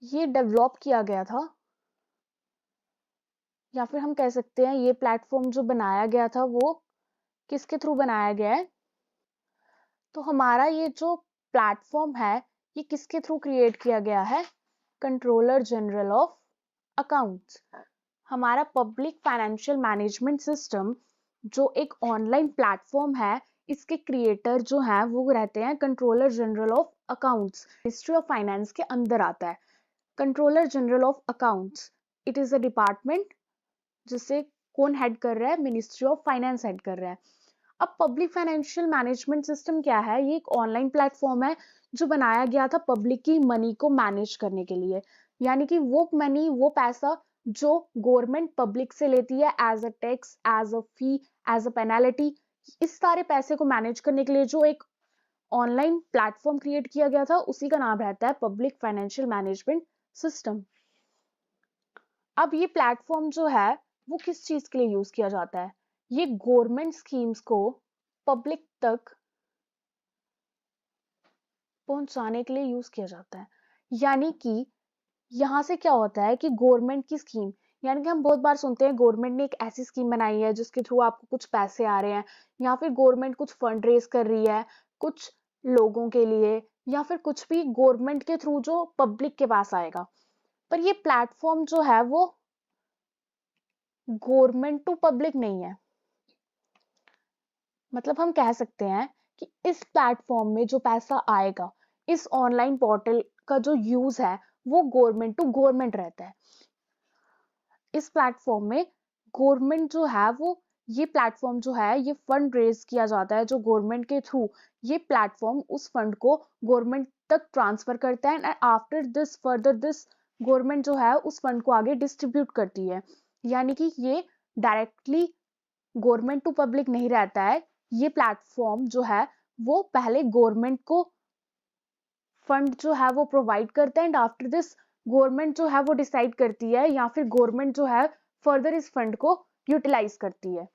ये डेवलप किया गया था या फिर हम कह सकते हैं ये प्लेटफॉर्म जो बनाया गया था वो किसके थ्रू बनाया गया है, तो हमारा ये जो प्लेटफॉर्म है ये किसके थ्रू क्रिएट किया गया है, कंट्रोलर जनरल ऑफ अकाउंट्स। हमारा पब्लिक फाइनेंशियल मैनेजमेंट सिस्टम जो एक ऑनलाइन प्लेटफॉर्म है, इसके क्रिएटर जो हैं वो रहते हैं controller general of accounts, ministry of finance के अंदर आता है। Controller general of accounts it is a department जिसे कौन हेड कर रहा है, मिनिस्ट्री ऑफ फाइनेंस हेड कर रहा है। अब पब्लिक फाइनेंशियल मैनेजमेंट सिस्टम क्या है, ये एक ऑनलाइन प्लेटफॉर्म है जो बनाया गया था पब्लिक की मनी को मैनेज करने के लिए। यानी कि वो मनी, वो पैसा जो गवर्नमेंट पब्लिक से लेती है as a tax, as a fee, as a penalty, इस सारे पैसे को मैनेज करने के लिए जो एक ऑनलाइन प्लेटफॉर्म क्रिएट किया गया था उसी का नाम रहता है पब्लिक फाइनेंशियल मैनेजमेंट सिस्टम। अब ये प्लेटफॉर्म जो है वो किस चीज के लिए यूज किया जाता है, ये गवर्नमेंट स्कीम्स को पब्लिक तक पहुंचाने के लिए यूज किया जाता है। यानी कि यहाँ से क्या होता है कि गवर्नमेंट की स्कीम, यानी कि हम बहुत बार सुनते हैं गवर्नमेंट ने एक ऐसी स्कीम बनाई है जिसके थ्रू आपको कुछ पैसे आ रहे हैं, या फिर गवर्नमेंट कुछ फंड रेज कर रही है कुछ लोगों के लिए, या फिर कुछ भी गवर्नमेंट के थ्रू जो पब्लिक के पास आएगा। पर ये प्लेटफॉर्म जो है वो गवर्नमेंट टू पब्लिक नहीं है। मतलब हम कह सकते हैं कि इस प्लेटफॉर्म में जो पैसा आएगा, इस ऑनलाइन पोर्टल का जो यूज है वो गवर्नमेंट टू गवर्नमेंट रहता है। इस प्लेटफॉर्म में गवर्नमेंट जो है वो, ये प्लेटफॉर्म जो है ये फंड रेज किया जाता है जो गवर्नमेंट के थ्रू, ये प्लेटफॉर्म उस फंड को गवर्नमेंट तक ट्रांसफर करता है and after this further this government जो है उस फंड को आगे डिस्ट्रीब्यूट करती है। यानी कि ये डायरेक्टली गवर्नमेंट टू पब्लिक नहीं रहता है, ये प्लेटफॉर्म जो है वो पहले गवर्नमेंट को फंड जो है वो प्रोवाइड करता है एंड आफ्टर दिस गवर्नमेंट जो है वो डिसाइड करती है या फिर गवर्नमेंट जो है फर्दर इस फंड को यूटिलाइज करती है।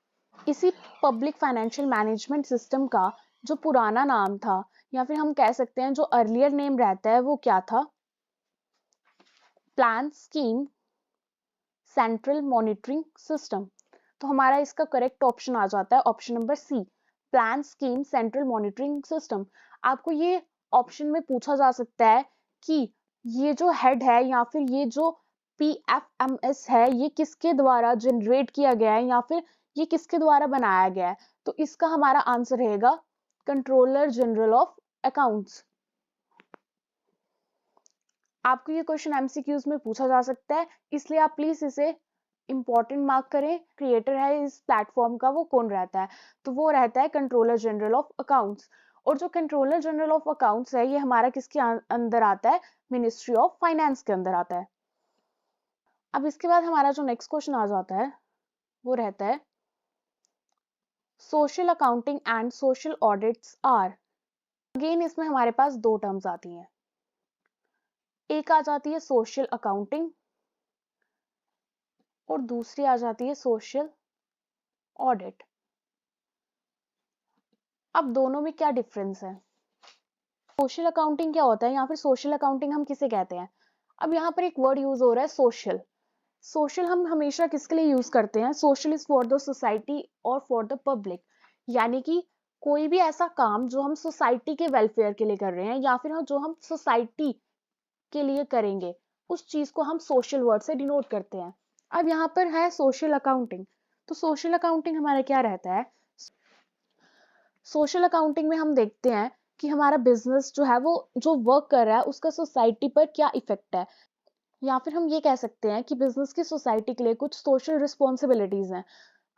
इसी पब्लिक फाइनेंशियल मैनेजमेंट सिस्टम का जो पुराना नाम था या फिर हम कह सकते हैं जो अर्लियर नेम रहता है वो क्या था, plan scheme central monitoring system. तो हमारा इसका करेक्ट ऑप्शन आ जाता है option number C, plan scheme central monitoring system. आपको ये ऑप्शन में पूछा जा सकता है कि ये जो हेड है या फिर ये जो PFMS है ये किसके द्वारा जनरेट किया गया है या फिर ये किसके द्वारा बनाया गया है। तो इसका हमारा आंसर रहेगा कंट्रोलर जनरल ऑफ अकाउंट्स। आपको ये क्वेश्चन एमसीक्यूज में पूछा जा सकता है, इसलिए आप प्लीज इसे इंपॉर्टेंट मार्क करें। क्रिएटर है इस प्लेटफॉर्म का, वो कौन रहता है, तो वो रहता है कंट्रोलर जनरल ऑफ अकाउंट्स। और जो कंट्रोलर जनरल ऑफ अकाउंट्स है ये हमारा किसके अंदर आता है, मिनिस्ट्री ऑफ फाइनेंस के अंदर आता है। अब इसके बाद हमारा जो नेक्स्ट क्वेश्चन आ जाता है वो रहता है social accounting and social audits are. Again इसमें हमारे पास दो टर्म्स आती हैं, एक आ जाती है सोशल अकाउंटिंग और दूसरी आ जाती है सोशल ऑडिट। अब दोनों में क्या डिफरेंस है, सोशल अकाउंटिंग क्या होता है या फिर सोशल अकाउंटिंग हम किसे कहते हैं। अब यहाँ पर एक वर्ड यूज हो रहा है सोशल। सोशल हम हमेशा किसके लिए यूज करते हैं, social is for the society और फॉर द पब्लिक, यानी कि कोई भी ऐसा काम जो हम सोसाइटी के वेलफेयर के लिए कर रहे हैं या फिर जो हम सोसाइटी के लिए करेंगे उस चीज को हम सोशल वर्ड से डिनोट करते हैं। अब यहाँ पर है सोशल अकाउंटिंग, तो सोशल अकाउंटिंग हमारा क्या रहता है, सोशल अकाउंटिंग में हम देखते हैं कि हमारा बिजनेस जो है वो जो वर्क कर रहा है उसका सोसाइटी पर क्या इफेक्ट है, या फिर हम ये कह सकते हैं कि बिजनेस की सोसाइटी के लिए कुछ सोशल रिस्पॉन्सिबिलिटीज हैं।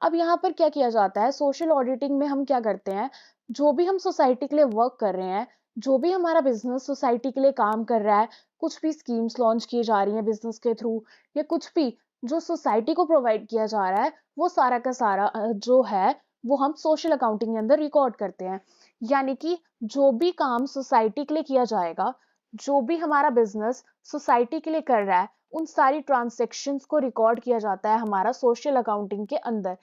अब यहाँ पर क्या किया जाता है, सोशल ऑडिटिंग में हम क्या करते हैं, जो भी हम सोसाइटी के लिए वर्क कर रहे हैं, जो भी हमारा बिजनेस सोसाइटी के लिए काम कर रहा है, कुछ भी स्कीम्स लॉन्च की जा रही हैं बिजनेस के थ्रू या कुछ भी जो सोसाइटी को प्रोवाइड किया जा रहा है, वो सारा का सारा जो है वो हम सोशल अकाउंटिंग के अंदर रिकॉर्ड करते हैं। यानी कि जो भी काम सोसाइटी के लिए किया जाएगा, जो भी हमारा बिजनेस सोसाइटी के लिए कर रहा है, उन सारी ट्रांजैक्शंस को रिकॉर्ड किया जाता है हमारा सोशल अकाउंटिंग के अंदर।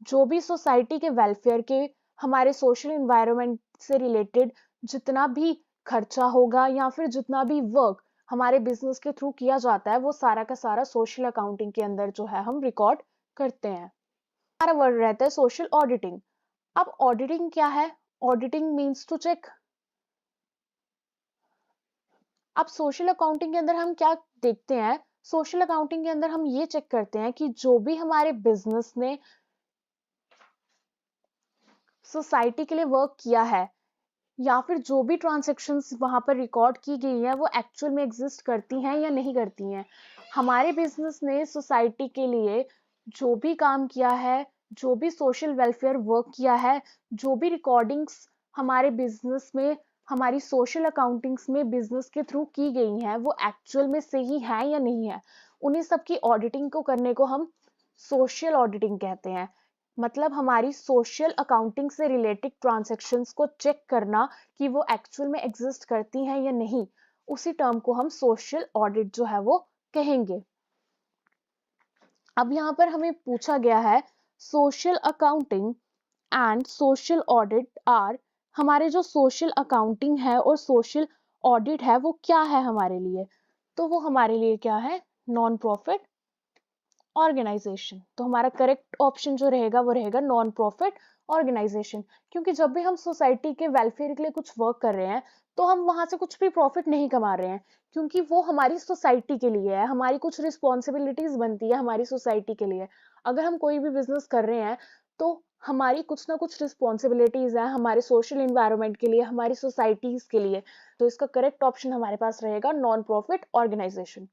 जो भी सोसाइटी के वेलफेयर के, हमारे सोशल एनवायरनमेंट से रिलेटेड जितना भी खर्चा होगा या फिर जितना भी वर्क हमारे बिजनेस के थ्रू किया जाता है, वो सारा का सारा सोशल अकाउंटिंग के अंदर जो है हम रिकॉर्ड करते हैं। हमारा वर्ड रहता है सोशल ऑडिटिंग। अब ऑडिटिंग क्या है, ऑडिटिंग मीन्स टू चेक। अब सोशल अकाउंटिंग के अंदर हम क्या देखते हैं, सोशल अकाउंटिंग के अंदर हम ये चेक करते हैं कि जो भी हमारे बिजनेस ने सोसाइटी के लिए वर्क किया है या फिर जो भी ट्रांजैक्शंस वहां पर रिकॉर्ड की गई हैं वो एक्चुअल में एग्जिस्ट करती हैं या नहीं करती हैं। हमारे बिजनेस ने सोसाइटी के लिए जो भी काम किया है, जो भी सोशल वेलफेयर वर्क किया है, जो भी रिकॉर्डिंग्स हमारे बिजनेस में हमारी सोशल अकाउंटिंग्स में बिजनेस के थ्रू की गई हैं वो एक्चुअल में सही है या नहीं है, उन्हीं सब की ऑडिटिंग को करने को हम सोशल ऑडिटिंग कहते हैं। मतलब हमारी सोशल अकाउंटिंग से रिलेटेड ट्रांजैक्शंस को चेक करना कि वो एक्चुअल में एग्जिस्ट करती हैं या नहीं, उसी टर्म को हम सोशल ऑडिट जो है वो कहेंगे। अब यहाँ पर हमें पूछा गया है social accounting and social audit are, हमारे जो सोशल अकाउंटिंग है और सोशल ऑडिट है वो क्या है हमारे लिए, तो वो हमारे लिए क्या है, नॉन प्रॉफिट ऑर्गेनाइजेशन। तो हमारा करेक्ट ऑप्शन जो रहेगा वो रहेगा नॉन प्रॉफिट ऑर्गेनाइजेशन। क्योंकि जब भी हम सोसाइटी के वेलफेयर के लिए कुछ वर्क कर रहे हैं तो हम वहां से कुछ भी प्रॉफिट नहीं कमा रहे हैं, क्योंकि वो हमारी सोसाइटी के लिए है, हमारी कुछ रिस्पॉन्सिबिलिटीज बनती है हमारी सोसाइटी के लिए। अगर हम कोई भी बिजनेस कर रहे हैं तो हमारी कुछ ना कुछ रिस्पॉन्सिबिलिटीज है हमारे सोशल इन्वायरमेंट के लिए, हमारी सोसाइटीज के लिए। तो इसका करेक्ट ऑप्शन हमारे पास रहेगा नॉन प्रॉफिट ऑर्गेनाइजेशन।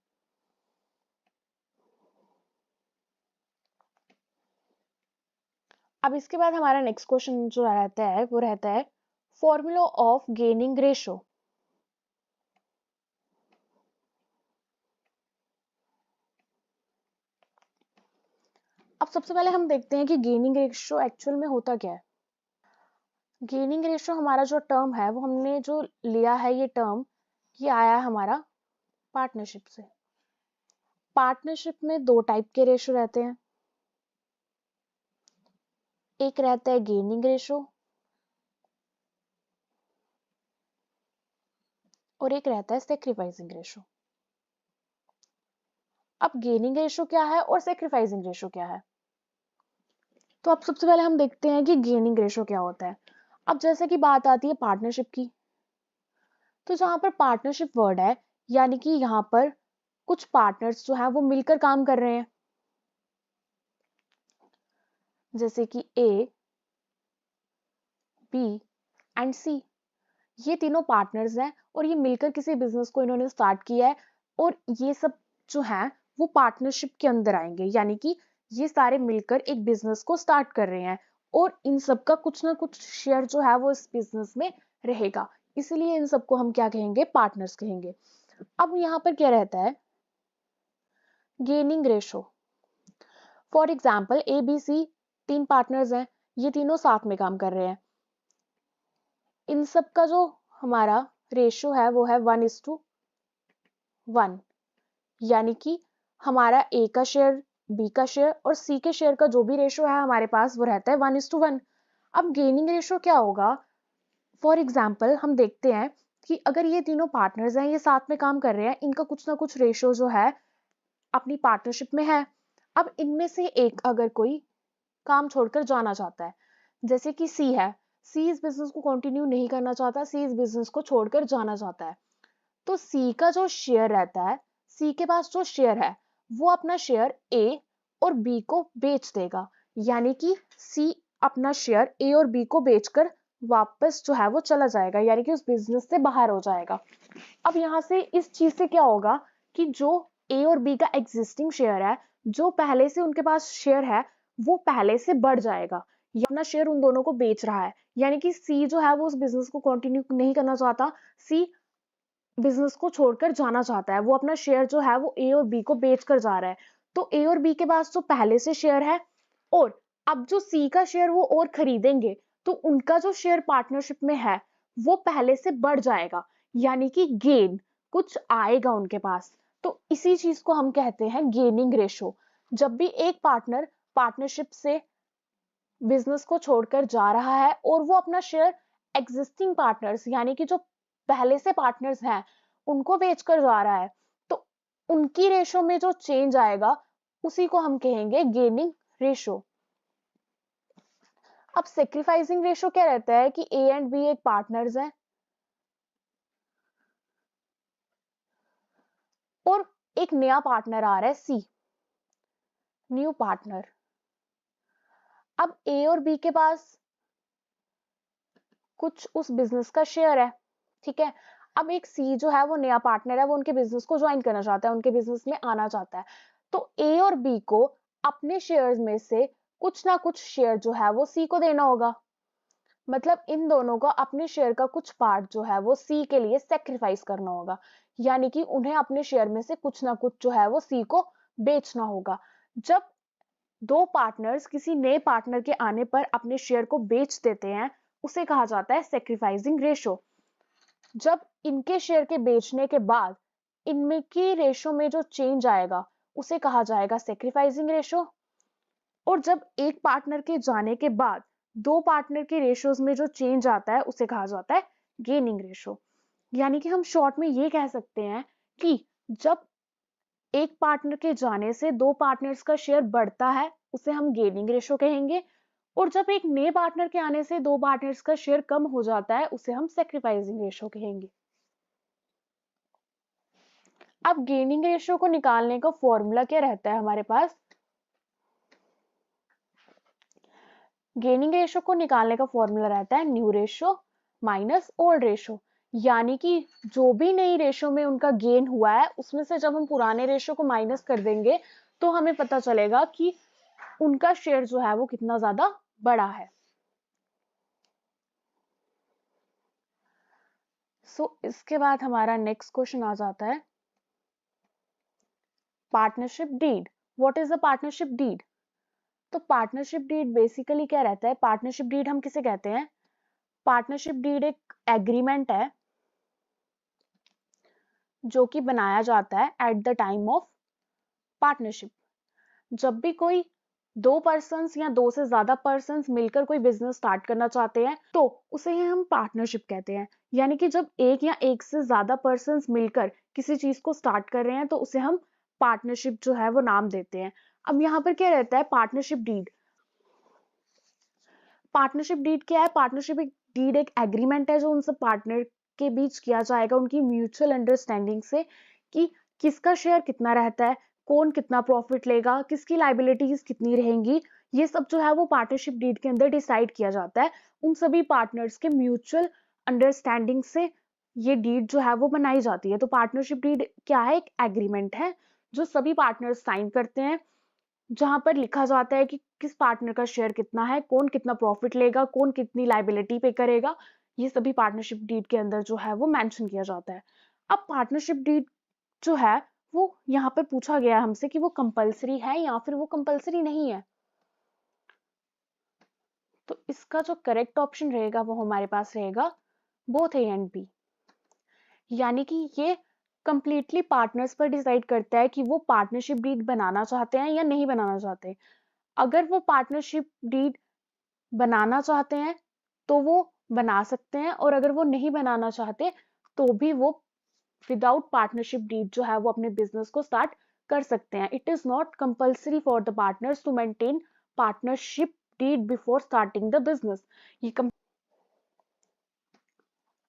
अब इसके बाद हमारा नेक्स्ट क्वेश्चन जो रहता है वो रहता है फॉर्मूला ऑफ गेनिंग रेशो। अब सबसे पहले हम देखते हैं कि गेनिंग रेशो एक्चुअल में होता क्या है। गेनिंग रेशो हमारा जो टर्म है वो हमने जो लिया है, ये टर्म ये आया है हमारा पार्टनरशिप से। पार्टनरशिप में दो टाइप के रेशो रहते हैं, एक रहता है गेनिंग रेशो और एक रहता है सेक्रीफाइसिंग रेशो। अब गेनिंग रेशो क्या है और सेक्रीफाइसिंग रेशो क्या है। तो अब सबसे पहले हम देखते हैं कि गेनिंग रेशो क्या होता है। अब जैसे कि बात आती है पार्टनरशिप की, तो जहां पर पार्टनरशिप वर्ड है, यानी कि यहाँ पर कुछ पार्टनर्स जो है वो मिलकर काम कर रहे हैं, जैसे कि ए, बी एंड सी। ये तीनों पार्टनर्स हैं और ये मिलकर किसी बिजनेस को इन्होंने स्टार्ट किया है, और ये सब जो है वो पार्टनरशिप के अंदर आएंगे, यानी कि ये सारे मिलकर एक बिजनेस को स्टार्ट कर रहे हैं और इन सब का कुछ ना कुछ शेयर जो है वो इस बिजनेस में रहेगा, इसलिए इन सबको हम क्या कहेंगे, पार्टनर्स कहेंगे। अब यहाँ पर क्या रहता है, gaining ratio. For example A B C तीन पार्टनर्स हैं, ये तीनों साथ में काम कर रहे हैं, इन सब का जो हमारा रेशो है वो है 1:1, यानी कि हमारा ए का शेयर, बी का शेयर और सी के शेयर का जो भी रेशो है हमारे पास वो रहता है 1:1। अब गेनिंग रेशो क्या होगा, फॉर एग्जाम्पल हम देखते हैं कि अगर ये तीनों पार्टनर्स हैं, ये साथ में काम कर रहे हैं, इनका कुछ ना कुछ रेशो जो है अपनी पार्टनरशिप में है। अब इनमें से एक अगर कोई काम छोड़कर जाना चाहता है, जैसे कि सी है, सी इस बिजनेस को कंटिन्यू नहीं करना चाहता, सी इस बिजनेस को छोड़कर जाना चाहता है, तो सी का जो शेयर रहता है, सी के पास जो शेयर है वो अपना शेयर ए और बी को बेच देगा, यानी कि सी अपना शेयर ए और बी को बेचकर वापस जो है वो चला जाएगा, यानी कि उस बिजनेस से बाहर हो जाएगा। अब यहाँ से इस चीज से क्या होगा कि जो ए और बी का एग्जिस्टिंग शेयर है, जो पहले से उनके पास शेयर है वो पहले से बढ़ जाएगा, ये अपना शेयर उन दोनों को बेच रहा है, यानी कि सी जो है वो उस बिजनेस को कंटिन्यू नहीं करना चाहता, सी बिजनेस को छोड़कर जाना चाहता है, वो अपना शेयर जो है वो ए और बी को बेचकर जा रहा है। तो ए और बी के पास जो पहले से शेयर है, और अब जो सी का शेयर वो और खरीदेंगे, तो उनका जो शेयर पार्टनरशिप में है वो पहले से बढ़ जाएगा, यानी कि गेन कुछ आएगा उनके पास। तो इसी चीज को हम कहते हैं गेनिंग रेशो। जब भी एक पार्टनर पार्टनरशिप से बिजनेस को छोड़कर जा रहा है और वो अपना शेयर एग्जिस्टिंग पार्टनर्स, यानी कि जो पहले से पार्टनर्स हैं, उनको बेचकर जा रहा है, तो उनकी रेशो में जो चेंज आएगा उसी को हम कहेंगे गेनिंग रेशो। अब सेक्रीफाइसिंग रेशो क्या रहता है कि ए एंड बी एक पार्टनर्स हैं और एक नया पार्टनर आ रहा है सी, न्यू पार्टनर। अब ए और बी के पास कुछ उस बिजनेस का शेयर है, ठीक है। अब एक सी जो है वो नया पार्टनर है, वो उनके बिजनेस को ज्वाइन करना चाहता है, उनके बिजनेस में आना चाहता है, तो ए और बी को अपने शेयर्स में से कुछ ना कुछ शेयर जो है वो सी को देना होगा, मतलब इन दोनों को अपने शेयर का कुछ पार्ट जो है वो सी के लिए सेक्रीफाइस करना होगा, यानी कि उन्हें अपने शेयर में से कुछ ना कुछ जो है वो सी को बेचना होगा। जब दो पार्टनर्स किसी नए पार्टनर के आने पर अपने शेयर को बेच देते हैं, उसे कहा जाता है सेक्रीफाइसिंग रेशो। जब इनके शेयर के बेचने के बाद इनमें की रेशो में जो चेंज आएगा उसे कहा जाएगा सेक्रीफाइसिंग रेशो। और जब एक पार्टनर के जाने के बाद दो पार्टनर के रेशोज में जो चेंज आता है उसे कहा जाता है गेनिंग रेशो। यानी कि हम शॉर्ट में ये कह सकते हैं कि जब एक पार्टनर के जाने से दो पार्टनर्स का शेयर बढ़ता है उसे हम गेनिंग रेशो कहेंगे, और जब एक नए पार्टनर के आने से दो पार्टनर्स का शेयर कम हो जाता है उसे हम सेक्रीफाइसिंग रेशो कहेंगे। अब गेनिंग रेशो को निकालने का फॉर्मूला क्या रहता है हमारे पास, गेनिंग रेशो को निकालने का फॉर्मूला रहता है new ratio minus old ratio, यानी कि जो भी नई रेशो में उनका गेन हुआ है उसमें से जब हम पुराने रेशो को माइनस कर देंगे तो हमें पता चलेगा कि उनका शेयर जो है वो कितना ज्यादा बड़ा है। इसके बाद हमारा नेक्स्ट क्वेश्चन आ जाता है partnership deed. What is the partnership deed? तो पार्टनरशिप डीड बेसिकली क्या रहता है, पार्टनरशिप डीड हम किसे कहते हैं, पार्टनरशिप डीड एक एग्रीमेंट है जो कि बनाया जाता है at the time of partnership. जब भी कोई दो पर्सन्स या दो से ज्यादा पर्सन्स मिलकर कोई बिजनेस स्टार्ट करना चाहते हैं तो उसे ही हम पार्टनरशिप कहते हैं, यानी कि जब एक या एक से ज्यादा पर्सन्स मिलकर किसी चीज को स्टार्ट कर रहे हैं तो उसे हम पार्टनरशिप जो है वो नाम देते हैं। अब यहाँ पर क्या रहता है पार्टनरशिप डीड, पार्टनरशिप डीड क्या है? पार्टनरशिप डीड एक एग्रीमेंट है जो उन सब पार्टनर के बीच किया जाएगा उनकी म्यूचुअल अंडरस्टैंडिंग से कि किसका शेयर कितना रहता है, कौन कितना प्रॉफिट लेगा, किसकी लाइबिलिटीज कितनी रहेंगी, ये सब जो है वो पार्टनरशिप डीड के अंदर डिसाइड किया जाता है। उन सभी पार्टनर्स के म्यूचुअल अंडरस्टैंडिंग से ये डीड जो है वो बनाई जाती है। तो पार्टनरशिप डीड क्या है? एक एग्रीमेंट है जो सभी पार्टनर्स साइन करते हैं, जहां पर लिखा जाता है कि किस पार्टनर का शेयर कितना है, कौन कितना प्रॉफिट लेगा, कौन कितनी लाइबिलिटी पे करेगा, ये सभी पार्टनरशिप डीड के अंदर जो है वो मेंशन किया जाता है। अब पार्टनरशिप डीड जो है वो यहाँ पर पूछा गया हमसे कि वो कंपलसरी है या फिर वो कंपलसरी नहीं है। तो इसका जो करेक्ट ऑप्शन रहेगा वो हमारे पास रहेगा बोथ ए एंड बी, यानी कि ये कंप्लीटली पार्टनर्स पर डिसाइड करता है कि वो पार्टनरशिप डीड बनाना चाहते हैं या नहीं बनाना चाहते। अगर वो पार्टनरशिप डीड बनाना चाहते हैं तो वो बना सकते हैं, और अगर वो नहीं बनाना चाहते तो भी वो विदाउट पार्टनरशिप डीड जो है वो अपने बिजनेस को स्टार्ट कर सकते हैं। It is not compulsory for the partners to maintain partnership deed before starting the business. ये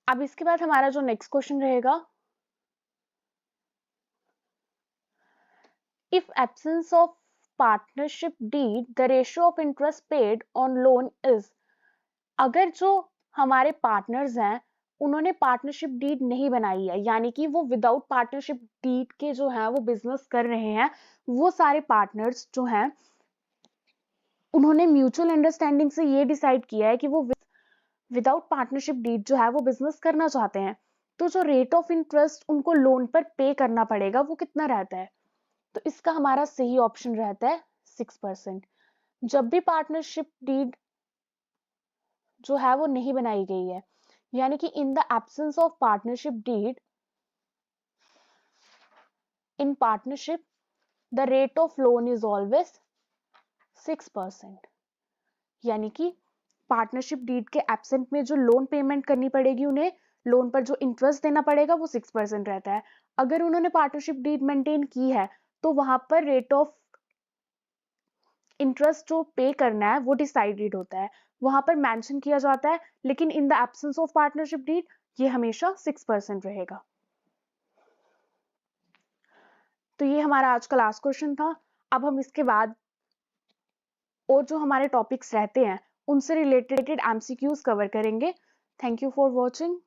अब इसके बाद हमारा जो नेक्स्ट क्वेश्चन रहेगा, if absence of partnership deed the ratio of interest paid on loan is. अगर जो हमारे पार्टनर्स हैं उन्होंने पार्टनरशिप डीड नहीं बनाई है, यानी कि वो विदाउट पार्टनरशिप डीड के जो है वो बिजनेस कर रहे हैं, वो सारे पार्टनर्स जो हैं उन्होंने म्यूचुअल अंडरस्टैंडिंग से ये डिसाइड किया है कि वो विदाउट पार्टनरशिप डीड जो है वो बिजनेस करना चाहते हैं, तो जो रेट ऑफ इंटरेस्ट उनको लोन पर पे करना पड़ेगा वो कितना रहता है? तो इसका हमारा सही ऑप्शन रहता है 6%। जब भी पार्टनरशिप डीड जो है वो नहीं बनाई गई है, यानी कि in the absence of partnership deed in partnership the rate of loan is always 6%, यानी कि पार्टनरशिप डीड के एब्सेंट में जो लोन पेमेंट करनी पड़ेगी उन्हें, लोन पर जो इंटरेस्ट देना पड़ेगा वो 6% रहता है। अगर उन्होंने पार्टनरशिप डीड मेंटेन की है तो वहां पर रेट ऑफ इंटरेस्ट जो पे करना है वो डिसाइडेड होता है, वहां पर मेंशन किया जाता है, लेकिन in the absence of partnership deed ये हमेशा 6% रहेगा। तो ये हमारा आज का लास्ट क्वेश्चन था। अब हम इसके बाद और जो हमारे टॉपिक्स रहते हैं उनसे रिलेटेड एमसीक्यूज कवर करेंगे। Thank you for watching.